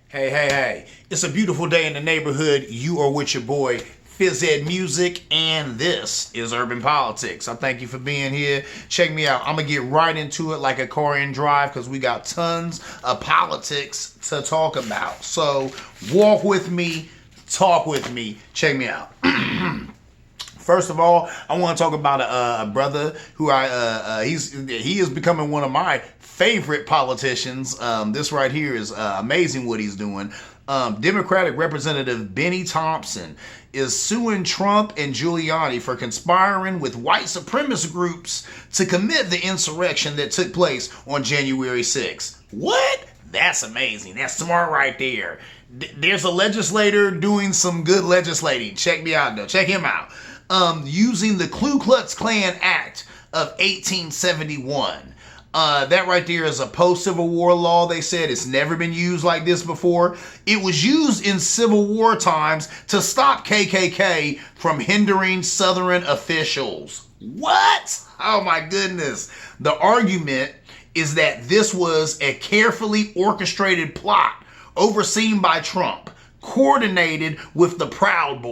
Hey, hey, hey. It's a beautiful day in the neighborhood. You are with your boy, Phys Ed Music, and this is Urban Politics. I thank you for being here. Check me out. I'm going to get right into it like a car in drive because we got tons of politics to talk about. So walk with me, talk with me. Check me out. First of all, I want to talk about a brother who he is becoming one of my favorite politicians. This right here is amazing what he's doing. Democratic Representative Benny Thompson is suing Trump and Giuliani for conspiring with white supremacist groups to commit the insurrection that took place on January 6th. What? That's amazing. That's smart right there. There's a legislator doing some good legislating. Check me out, though. Check him out. Using the Ku Klux Klan Act of 1871. That right there is a post-Civil War law, they said. It's never been used like this before. It was used in Civil War times to stop KKK from hindering Southern officials. What? Oh my goodness. The argument is that this was a carefully orchestrated plot overseen by Trump, coordinated with the Proud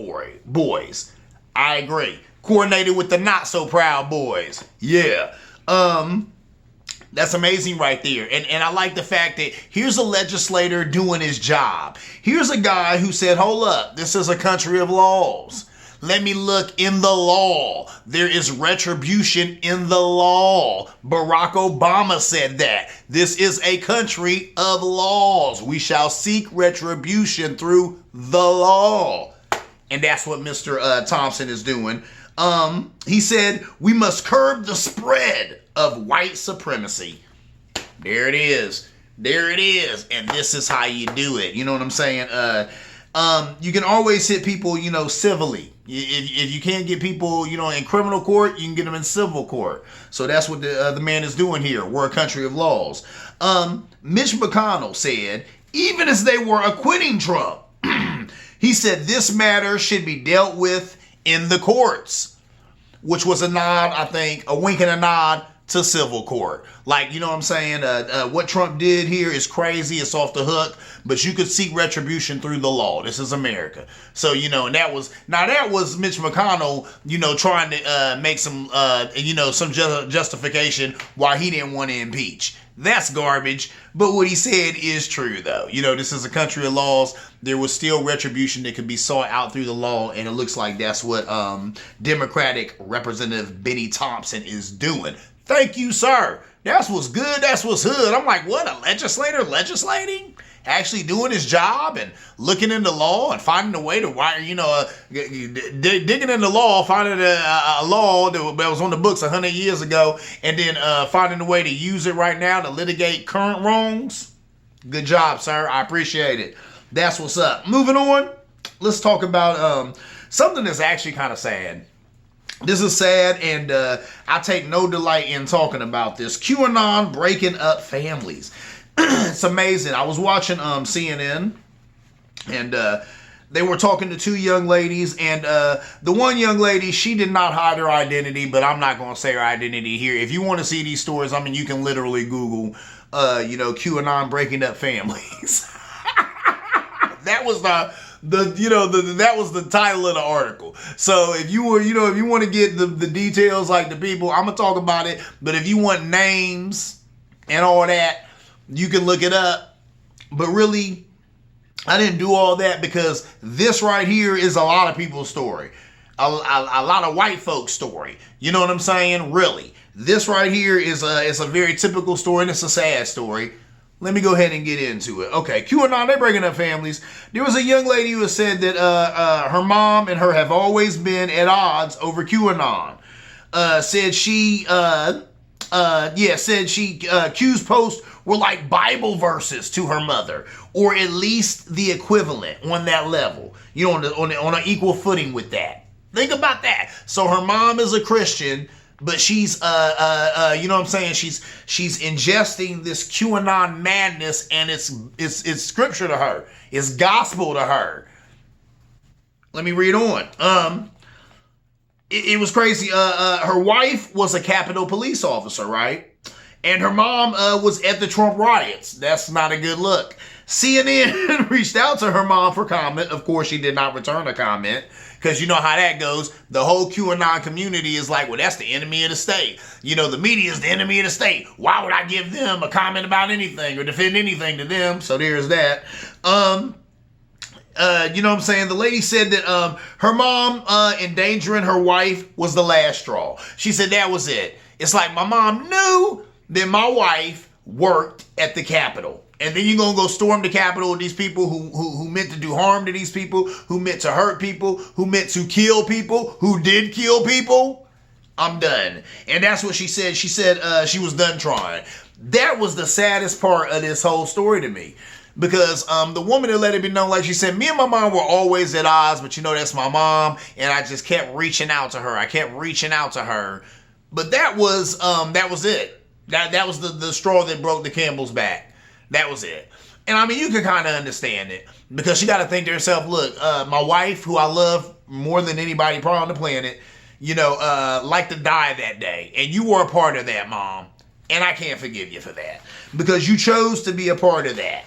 Boys. I agree. Coordinated with the not so proud boys. Yeah. That's amazing right there. And I like the fact that here's a legislator doing his job. Here's a guy who said, hold up, this is a country of laws. Let me look in the law. There is retribution in the law. Barack Obama said that. This is a country of laws. We shall seek retribution through the law. And that's what Mr. Thompson is doing. He said, we must curb the spread of white supremacy. There it is. There it is. And this is how you do it. You know what I'm saying? You can always hit people, civilly. If you can't get people, in criminal court, you can get them in civil court. So that's what the man is doing here. We're a country of laws. Mitch McConnell said, even as they were acquitting Trump, he said this matter should be dealt with in the courts, which was a nod, I think, a wink and a nod to civil court. Like, you know what I'm saying? What Trump did here is crazy. It's off the hook, but you could seek retribution through the law. This is America. So, and that was Mitch McConnell, trying to make some, some justification why he didn't want to impeach. That's garbage. But what he said is true, though. This is a country of laws. There was still retribution that could be sought out through the law, and it looks like that's what Democratic Representative Benny Thompson is doing. Thank you, sir. That's what's good. That's what's hood. I'm like, what? A legislator legislating? Actually doing his job and looking into law and finding a way to digging into law, finding a law that was on the books 100 years ago, and then finding a way to use it right now to litigate current wrongs. Good job, sir. I appreciate it. That's what's up. Moving on, let's talk about something that's actually kind of sad. This is sad, and I take no delight in talking about this. QAnon breaking up families. It's amazing. I was watching CNN, and they were talking to two young ladies, and the one young lady, she did not hide her identity, but I'm not going to say her identity here. If you want to see these stories, you can literally Google, QAnon breaking up families. That was that was the title of the article. So if you want to get the details, like the people, I'm gonna talk about it. But if you want names and all that, you can look it up. But really, I didn't do all that because this right here is a lot of people's story, a lot of white folks' story. You know what I'm saying? Really, this right here is a very typical story, and it's a sad story. Let me go ahead and get into it. Okay, QAnon, they're breaking up families. There was a young lady who said that her mom and her have always been at odds over QAnon. Said she Q's posts were like Bible verses to her mother, or at least the equivalent on that level. On an equal footing with that. Think about that. So her mom is a Christian, but she's, you know what I'm saying? She's ingesting this QAnon madness, and it's scripture to her. It's gospel to her. Let me read on. It was crazy. Her wife was a Capitol police officer, right? And her mom was at the Trump riots. That's not a good look. CNN reached out to her mom for comment. Of course, she did not return a comment because you know how that goes. The whole QAnon community is like, well, that's the enemy of the state. You know, the media is the enemy of the state. Why would I give them a comment about anything or defend anything to them? So there's that. You know what I'm saying? The lady said that her mom endangering her wife was the last straw. She said that was it. It's like my mom knew that my wife worked at the Capitol. And then you're going to go storm the Capitol with these people who meant to do harm to these people, who meant to hurt people, who meant to kill people, who did kill people. I'm done. And that's what she said. She said she was done trying. That was the saddest part of this whole story to me. Because the woman that let it be known, like she said, me and my mom were always at odds, but you know, that's my mom. And I just kept reaching out to her. I kept reaching out to her. But that was it. That was the straw that broke the camel's back. That was it. And I mean, you can kind of understand it because she got to think to herself, look, my wife, who I love more than anybody probably on the planet, you know, like to die that day. And you were a part of that, Mom. And I can't forgive you for that because you chose to be a part of that.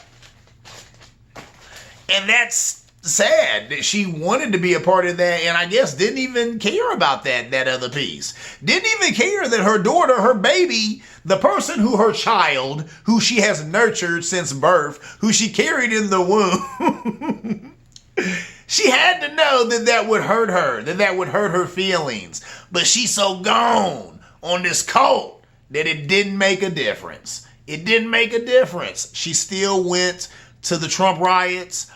And that's sad that she wanted to be a part of that and I guess didn't even care about that other piece. Didn't even care that her daughter, her baby, the person who her child, who she has nurtured since birth, who she carried in the womb, she had to know that would hurt her, that would hurt her feelings. But she's so gone on this cult that it didn't make a difference. It didn't make a difference. She still went to the Trump riots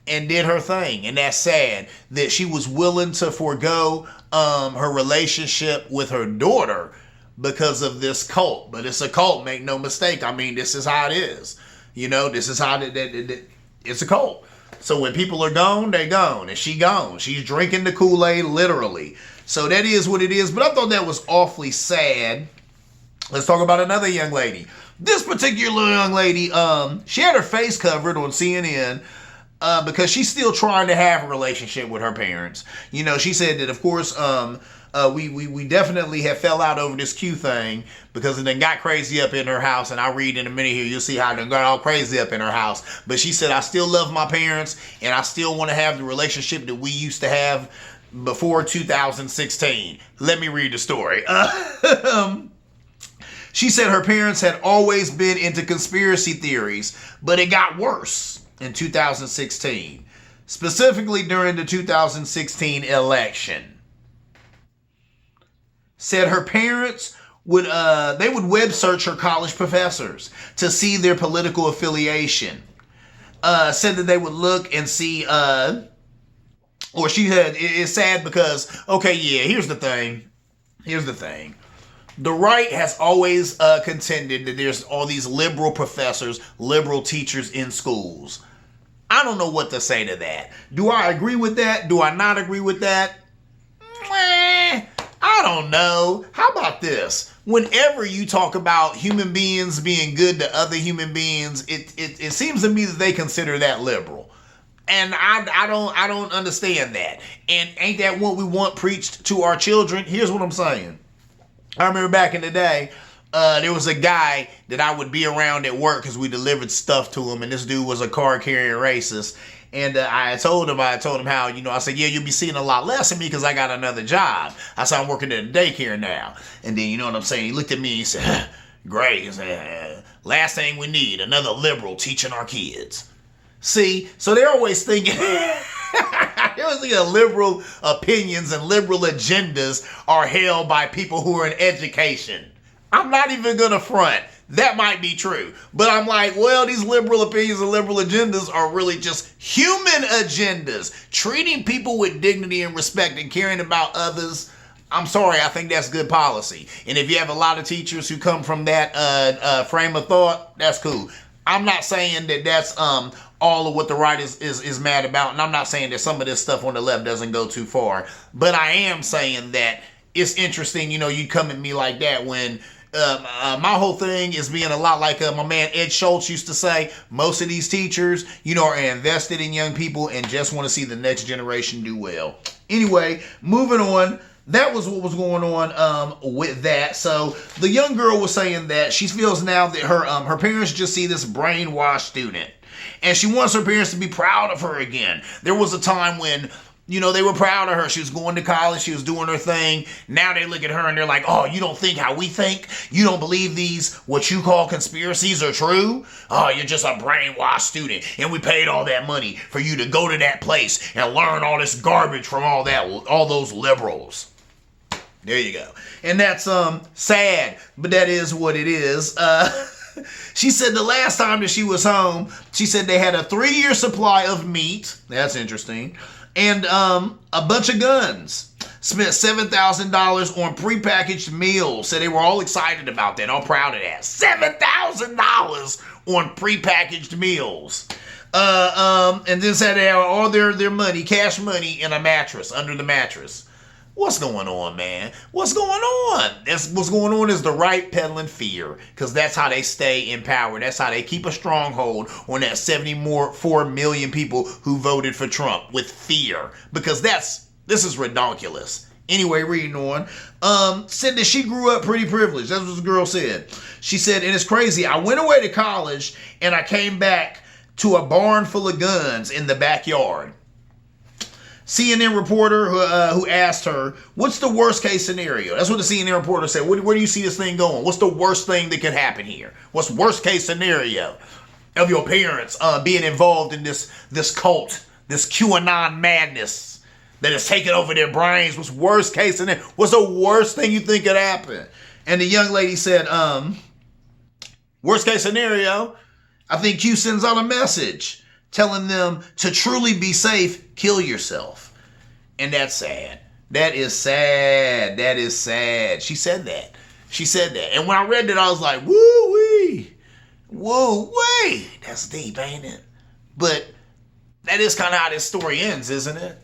and did her thing. And that's sad that she was willing to forego her relationship with her daughter because of this cult. But it's a cult, make no mistake. I mean, this is how it is. You know, this is how it's a cult. So when people are gone, they're gone. And she gone. She's drinking the Kool-Aid literally. So that is what it is. But I thought that was awfully sad. Let's talk about another young lady. This particular young lady, she had her face covered on CNN because she's still trying to have a relationship with her parents. You know, she said that, of course, we definitely have fell out over this Q thing because it done got crazy up in her house. And I'll read in a minute here. You'll see how it done got all crazy up in her house. But she said, I still love my parents and I still want to have the relationship that we used to have before 2016. Let me read the story. She said her parents had always been into conspiracy theories, but it got worse in 2016, specifically during the 2016 election. Said her parents would web search her college professors to see their political affiliation. Said that they would look and see, or she said it's sad because, okay, yeah, here's the thing. The right has always contended that there's all these liberal professors, liberal teachers in schools. I don't know what to say to that. Do I agree with that? Do I not agree with that? I don't know. How about this? Whenever you talk about human beings being good to other human beings, it seems to me that they consider that liberal. And I don't understand that. And ain't that what we want preached to our children? Here's what I'm saying. I remember back in the day, there was a guy that I would be around at work because we delivered stuff to him, and this dude was a car-carrying racist. And I told him how, you know, I said, yeah, you'll be seeing a lot less of me because I got another job. I said, I'm working at a daycare now. And then, you know what I'm saying, he looked at me and he said, great. He said, last thing we need, another liberal teaching our kids. See, so they're always thinking... liberal opinions and liberal agendas are held by people who are in education. I'm not even going to front. That might be true. But I'm like, well, these liberal opinions and liberal agendas are really just human agendas. Treating people with dignity and respect and caring about others. I'm sorry, I think that's good policy. And if you have a lot of teachers who come from that frame of thought, that's cool. I'm not saying that that's all of what the right is mad about. And I'm not saying that some of this stuff on the left doesn't go too far. But I am saying that it's interesting, you know, you come at me like that when my whole thing is being a lot like my man Ed Schultz used to say. Most of these teachers, you know, are invested in young people and just want to see the next generation do well. Anyway, moving on. That was what was going on with that. So the young girl was saying that she feels now that her parents just see this brainwashed student. And she wants her parents to be proud of her again. There was a time when, you know, they were proud of her. She was going to college. She was doing her thing. Now they look at her and they're like, oh, you don't think how we think? You don't believe these, what you call conspiracies are true? Oh, you're just a brainwashed student. And we paid all that money for you to go to that place and learn all this garbage from all those liberals. There you go. And that's sad, but that is what it is. She said the last time that she was home, she said they had a 3-year supply of meat. That's interesting. And a bunch of guns. Spent $7,000 on prepackaged meals. Said they were all excited about that, all proud of that. $7,000 on prepackaged meals. And then said they had all their money, cash money, in a mattress, under the mattress. What's going on, man? What's going on? What's going on is the right peddling fear, because that's how they stay in power. That's how they keep a stronghold on that 74 million people who voted for Trump, with fear, because this is ridiculous. Anyway, reading on, said that she grew up pretty privileged. That's what the girl said. She said, and it's crazy, I went away to college and I came back to a barn full of guns in the backyard. CNN reporter who asked her, what's the worst case scenario? That's what the CNN reporter said. Where do you see this thing going? What's the worst thing that could happen here? What's worst case scenario of your parents being involved in this cult, this QAnon madness that has taken over their brains? What's worst case scenario? What's the worst thing you think could happen? And the young lady said, worst case scenario, I think Q sends out a message telling them to truly be safe, kill yourself. And that's sad. That is sad. That is sad. She said that. She said that. And when I read that, I was like, woo-wee. Woo-wee. That's deep, ain't it? But that is kind of how this story ends, isn't it?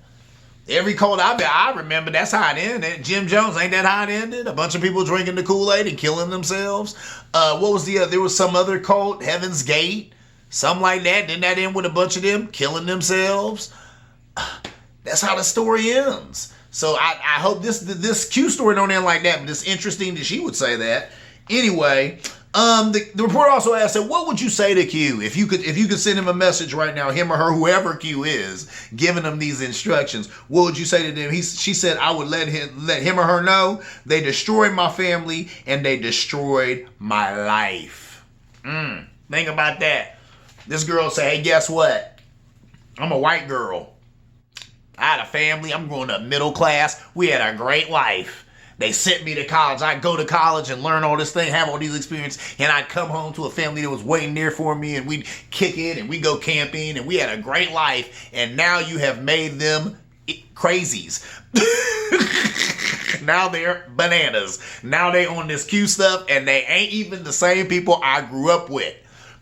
Every cult I remember, that's how it ended. Jim Jones, ain't that how it ended? A bunch of people drinking the Kool-Aid and killing themselves. What was there was some other cult, Heaven's Gate. Something like that. Didn't that end with a bunch of them killing themselves? That's how the story ends. So I hope this Q story don't end like that, but it's interesting that she would say that. Anyway, the reporter also asked, what would you say to Q if you could send him a message right now, him or her, whoever Q is, giving them these instructions? What would you say to them? She said, I would let him or her know they destroyed my family and they destroyed my life. Think about that. This girl said, hey, guess what? I'm a white girl. I had a family. I'm growing up middle class. We had a great life. They sent me to college. I'd go to college and learn all this thing, have all these experiences, and I'd come home to a family that was waiting there for me, and we'd kick it, and we'd go camping, and we had a great life, and now you have made them crazies. Now they're bananas. Now they on this Q stuff, and they ain't even the same people I grew up with.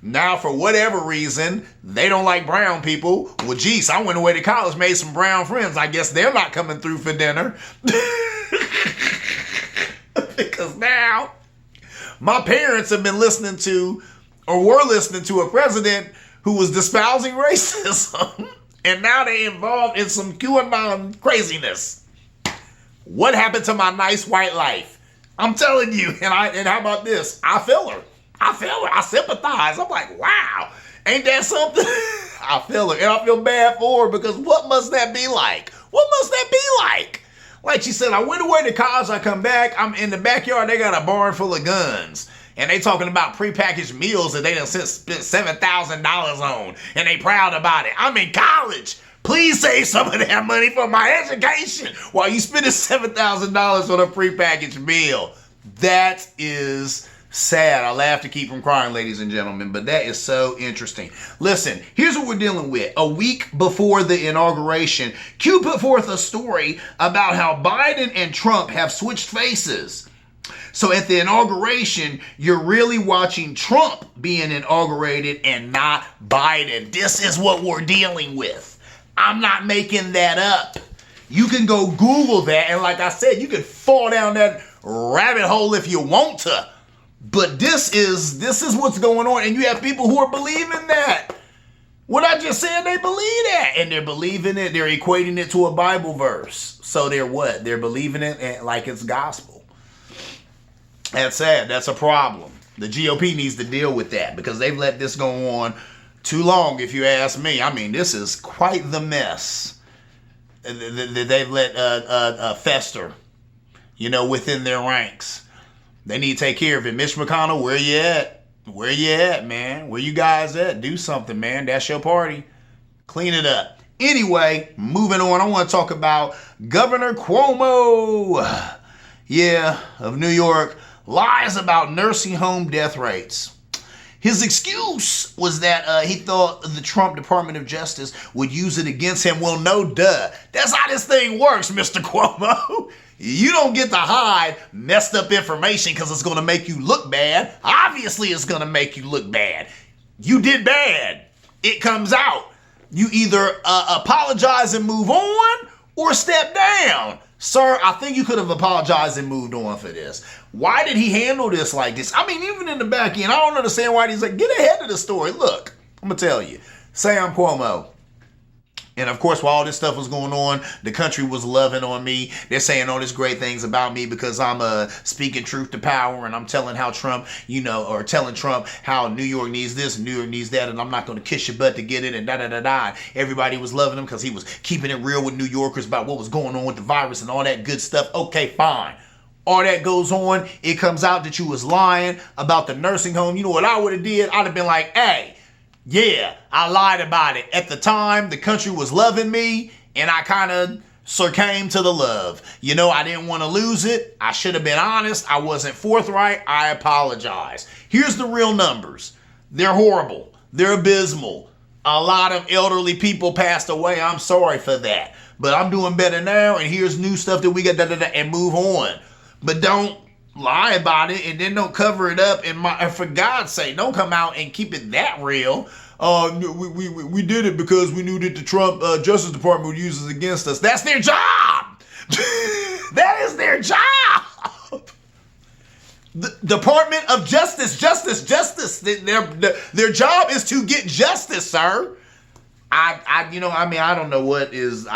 Now, for whatever reason, they don't like brown people. Well, geez, I went away to college, made some brown friends. I guess they're not coming through for dinner. Because now, my parents have been listening to, or were listening to, a president who was espousing racism. And now they're involved in some QAnon craziness. What happened to my nice white life? I'm telling you. And how about this? I feel her. I sympathize. I'm like, wow, ain't that something? I feel her. And I feel bad for her, because what must that be like? What must that be like? Like she said, I went away to college, I come back, I'm in the backyard, they got a barn full of guns. And they talking about prepackaged meals that they done spent $7,000 on. And they proud about it. I'm in college. Please save some of that money for my education while you spending $7,000 on a prepackaged meal. That is sad. I laugh to keep from crying, ladies and gentlemen, but that is so interesting. Listen, here's what we're dealing with. A week before the inauguration, Q put forth a story about how Biden and Trump have switched faces. So at the inauguration, you're really watching Trump being inaugurated and not Biden. This is what we're dealing with. I'm not making that up. You can go Google that, and like I said, you can fall down that rabbit hole if you want to. But this is what's going on, and you have people who are believing that. What I just said, they believe that, and they're believing it. They're equating it to a Bible verse. So they're what? They're believing it like it's gospel. That's sad. That's a problem. The GOP needs to deal with that, because they've let this go on Too long, if you ask me. I mean, this is quite the mess that they've let fester, within their ranks. They need to take care of it. Mitch McConnell, where you at? Where you at, man? Where you guys at? Do something, man. That's your party. Clean it up. Anyway, moving on, I want to talk about Governor Cuomo. Of New York, lies about nursing home death rates. His excuse was that he thought the Trump Department of Justice would use it against him. Well, no, duh. That's how this thing works, Mr. Cuomo. You don't get to hide messed up information because it's going to make you look bad. Obviously, it's going to make you look bad. You did bad. It comes out. You either apologize and move on or step down. Sir, I think you could have apologized and moved on for this. Why did he handle this like this? I mean, even in the back end, I don't understand why he's like, get ahead of the story. Look, I'm going to tell you. Sam Cuomo. And of course, while all this stuff was going on, the country was loving on me. They're saying all these great things about me because I'm speaking truth to power, and I'm telling how Trump, or telling Trump how New York needs this, New York needs that, and I'm not going to kiss your butt to get it, and da-da-da-da. Everybody was loving him because he was keeping it real with New Yorkers about what was going on with the virus and all that good stuff. Okay, fine. All that goes on. It comes out that you was lying about the nursing home. You know what I would have did? I'd have been like, hey, yeah, I lied about it. At the time, the country was loving me, and I kind of succumbed to the love. I didn't want to lose it. I should have been honest. I wasn't forthright. I apologize. Here's the real numbers. They're horrible. They're abysmal. A lot of elderly people passed away. I'm sorry for that. But I'm doing better now, and here's new stuff that we got, and move on. But don't lie about it and then don't cover it up. And for God's sake, don't come out and keep it that real. We did it because we knew that the Trump Justice Department would use it against us. That's their job. That is their job. The Department of Justice. Their job is to get justice, sir. I don't know what is.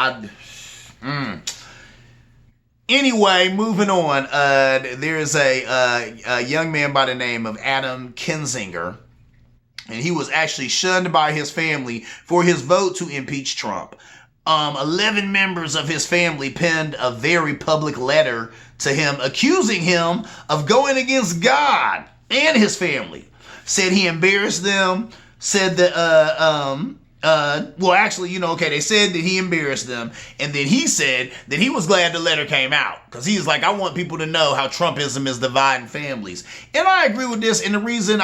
Anyway, moving on. There's a young man by the name of Adam Kinzinger, and he was actually shunned by his family for his vote to impeach Trump. 11 members of his family penned a very public letter to him accusing him of going against God and his family. Said he embarrassed them. Said that they said that he embarrassed them, and then he said that he was glad the letter came out because he's like, I want people to know how Trumpism is dividing families. And I agree with this, and the reason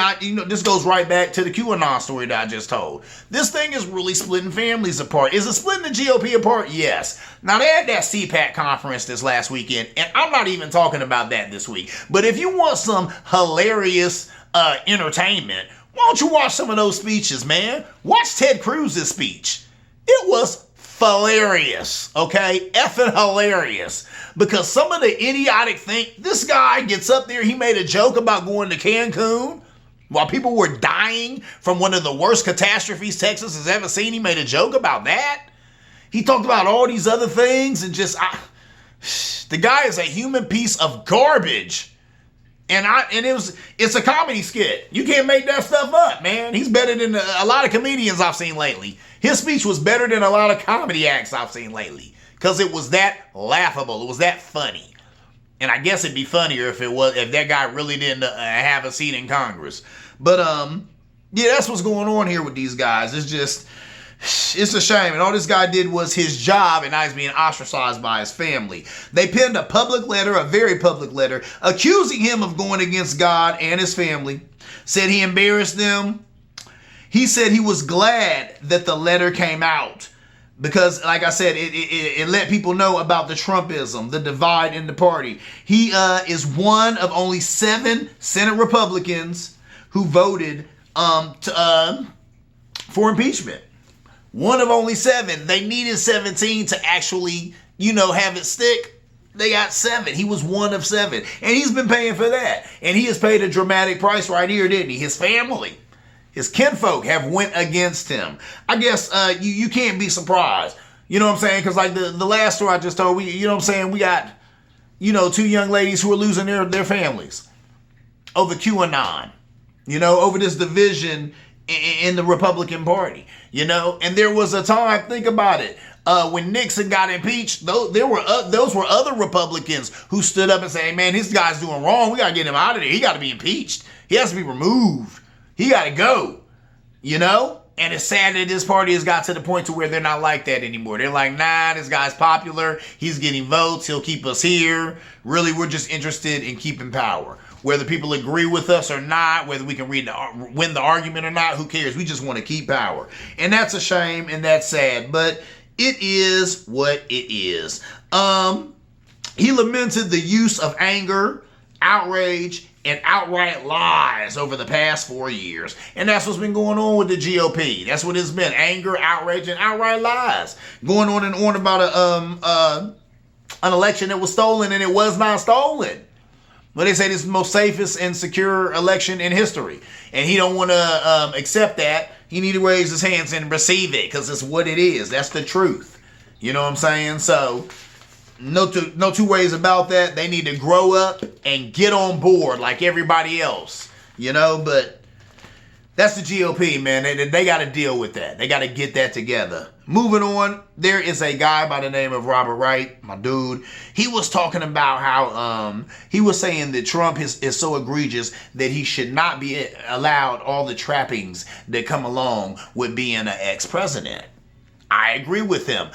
this goes right back to the QAnon story that I just told. This thing is really splitting families apart. Is it splitting the GOP apart? Yes. Now, they had that CPAC conference this last weekend, and I'm not even talking about that this week. But if you want some hilarious entertainment, why don't you watch some of those speeches, man? Watch Ted Cruz's speech. It was hilarious, okay? Effing hilarious. Because some of the idiotic this guy gets up there, he made a joke about going to Cancun while people were dying from one of the worst catastrophes Texas has ever seen. He made a joke about that. He talked about all these other things and the guy is a human piece of garbage. It's a comedy skit. You can't make that stuff up, man. He's better than a lot of comedians I've seen lately. His speech was better than a lot of comedy acts I've seen lately because it was that laughable. It was that funny. And I guess it'd be funnier if that guy really didn't have a seat in Congress. But that's what's going on here with these guys. It's a shame. And all this guy did was his job, and now he's being ostracized by his family. They penned a public letter, a very public letter, accusing him of going against God and his family. Said he embarrassed them. He said he was glad that the letter came out because, like I said, it let people know about the Trumpism, the divide in the party. He is one of only 7 Senate Republicans who voted for impeachment. One of only 7. They needed 17 to actually, have it stick. They got 7. He was one of 7. And he's been paying for that. And he has paid a dramatic price right here, didn't he? His family, his kinfolk have went against him. I guess you can't be surprised. You know what I'm saying? Because like the last story I just told, we got, 2 young ladies who are losing their families over QAnon. Over this division in the Republican Party, you know. And there was a time, think about it, when Nixon got impeached, those were other Republicans who stood up and said, hey, man, this guy's doing wrong. We got to get him out of there. He got to be impeached. He has to be removed. He got to go, you know. And it's sad that this party has got to the point to where they're not like that anymore. They're like, nah, this guy's popular. He's getting votes. He'll keep us here. Really, we're just interested in keeping power. Whether people agree with us or not, whether we can win the argument or not, who cares? We just want to keep power. And that's a shame and that's sad. But it is what it is. He lamented the use of anger, outrage, and outright lies over the past 4 years. And that's what's been going on with the GOP. That's what it's been. Anger, outrage, and outright lies. Going on and on about an election that was stolen, and it was not stolen. But they say this is the most safest and secure election in history. And he don't want to accept that. He need to raise his hands and receive it, because it's what it is. That's the truth. You know what I'm saying? So no two ways about that. They need to grow up and get on board like everybody else, you know. But that's the GOP, man. They got to deal with that. They got to get that together. Moving on, there is a guy by the name of Robert Wright, my dude. He was talking about how he was saying that Trump is so egregious that he should not be allowed all the trappings that come along with being an ex-president. I agree with him.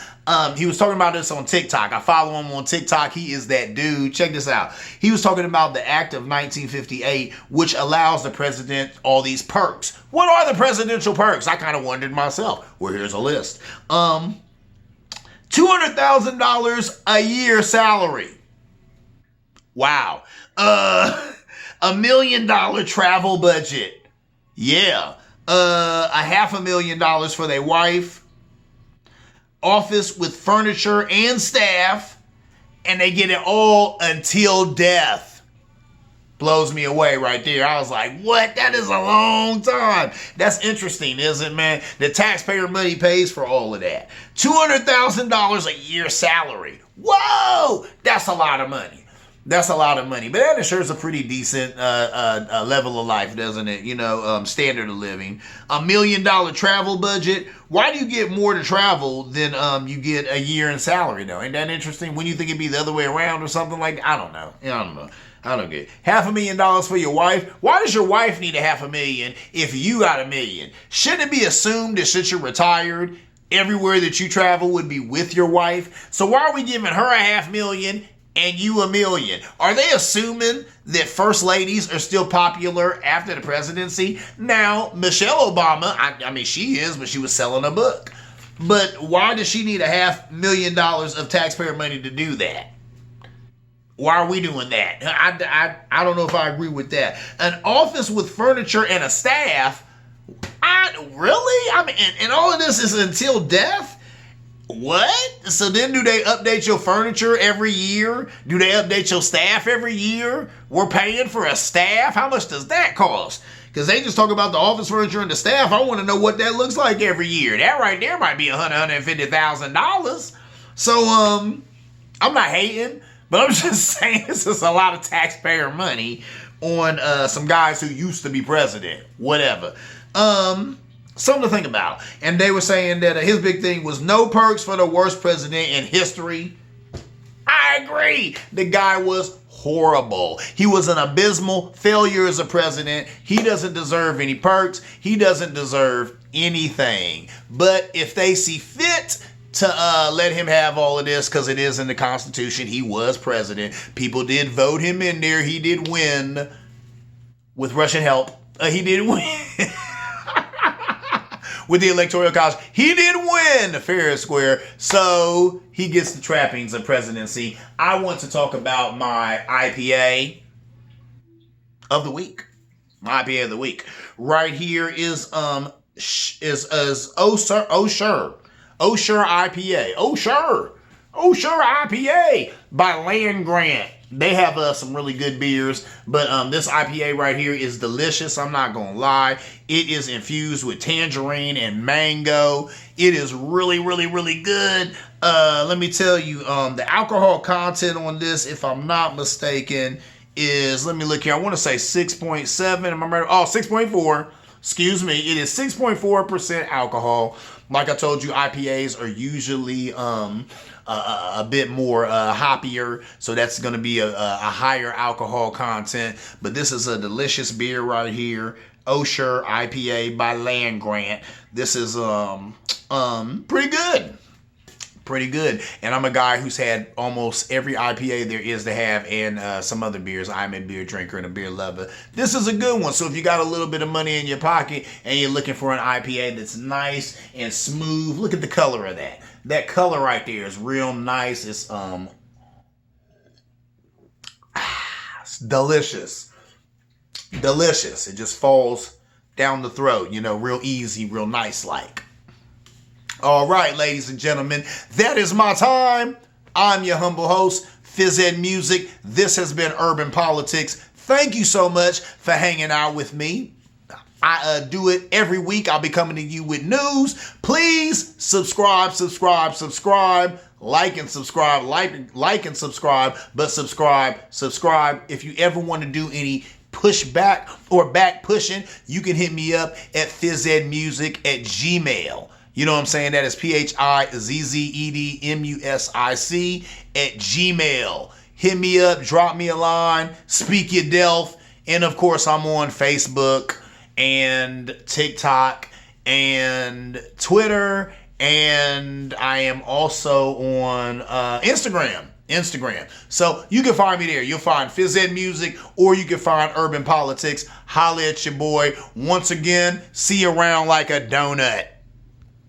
He was talking about this on TikTok. I follow him on TikTok. He is that dude. Check this out. He was talking about the Act of 1958, which allows the president all these perks. What are the presidential perks? I kind of wondered myself. Well, here's a list. $200,000 a year salary. Wow. $1 million travel budget. Yeah. $500,000 for their wife. Office with furniture and staff, and they get it all until death. Blows me away right there. I was like, what? That is a long time. That's interesting, isn't it, man? The taxpayer money pays for all of that. $200,000 a year salary. Whoa! That's a lot of money. That's a lot of money. But that ensures a pretty decent level of life, doesn't it? You know, standard of living. $1 million travel budget. Why do you get more to travel than you get a year in salary, though? Ain't that interesting? When you think it'd be the other way around or something like that? I don't know. I don't get it. $500,000 for your wife. Why does your wife need $500,000 if you got $1 million? Shouldn't it be assumed that since you're retired, everywhere that you travel would be with your wife? So why are we giving her $500,000 and you $1 million? Are they assuming that first ladies are still popular after the presidency? Now, Michelle Obama, I mean, she is, but she was selling a book. But why does she need $500,000 of taxpayer money to do that? Why are we doing that? I don't know if I agree with that. An office with furniture and a staff? Really? I mean, and all of this is until death? What? So then do they update your furniture every year? Do they update your staff every year? We're paying for a staff? How much does that cost? Because they just talk about the office furniture and the staff. I want to know what that looks like every year. That right there might be $150,000. So, I'm not hating, but I'm just saying this is a lot of taxpayer money on some guys who used to be president. Whatever. Something to think about. And they were saying that his big thing was no perks for the worst president in history. I agree. The guy was horrible. He was an abysmal failure as a president. He doesn't deserve any perks. He doesn't deserve anything. But if they see fit to let him have all of this, because it is in the Constitution, he was president. People did vote him in there. He did win with Russian help. He did win. With the Electoral College. He did win fair and square, so he gets the trappings of presidency. I want to talk about my IPA of the week. My IPA of the week. Right here is Oh Sure IPA. Oh Sure IPA by Land Grant. They have some really good beers, but this IPA right here is delicious. I'm not going to lie. It is infused with tangerine and mango. It is really, really, really good. Let me tell you, the alcohol content on this, if I'm not mistaken, is, let me look here. I want to say 6.7. Am I right? Oh, 6.4. Excuse me, it is 6.4% alcohol. Like I told you, IPAs are usually a bit more hoppier, so that's going to be a higher alcohol content. But this is a delicious beer right here, Osher IPA by Land Grant. This is pretty good. Pretty good. And I'm a guy who's had almost every IPA there is to have, and some other beers. I'm a beer drinker and a beer lover. This is a good one. So if you got a little bit of money in your pocket and you're looking for an IPA that's nice and smooth, look at the color of that. That color right there is real nice. It's it's delicious. Delicious. It just falls down the throat, you know, real easy, real nice like. All right, ladies and gentlemen, that is my time. I'm your humble host, Phys Ed Music. This has been Urban Politics. Thank you so much for hanging out with me. I do it every week. I'll be coming to you with news. Please subscribe. Like and subscribe. Like and subscribe. But subscribe. If you ever want to do any pushback or back pushing, you can hit me up at phizedmusic@gmail.com. You know what I'm saying? That is PHIZZEDMUSIC@gmail.com. Hit me up, drop me a line, speak your Delph. And of course, I'm on Facebook and TikTok and Twitter. And I am also on Instagram. So you can find me there. You'll find Phys Ed Music, or you can find Urban Politics. Holla at your boy. Once again, see you around like a donut.